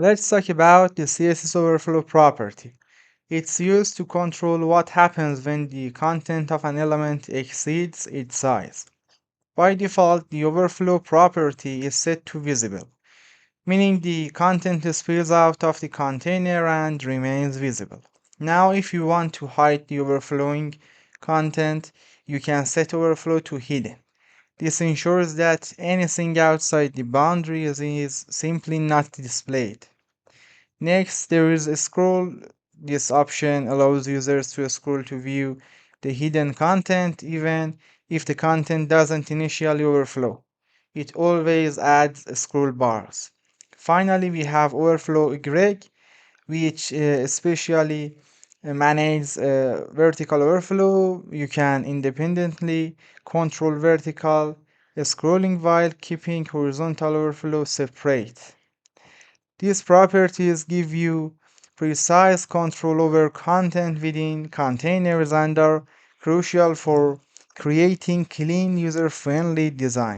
Let's talk about the CSS Overflow property. It's used to control what happens when the content of an element exceeds its size. By default, the overflow property is set to visible, meaning the content spills out of the container and remains visible. Now, if you want to hide the overflowing content, you can set overflow to hidden. This ensures that anything outside the boundaries is simply not displayed. Next, there is a scroll. This option allows users to scroll to view the hidden content even if the content doesn't initially overflow. It always adds scroll bars. Finally, we have overflow-y, which especially manages vertical overflow. You can independently control vertical scrolling while keeping horizontal overflow separate. These properties give you precise control over content within containers and are crucial for creating clean, user-friendly design.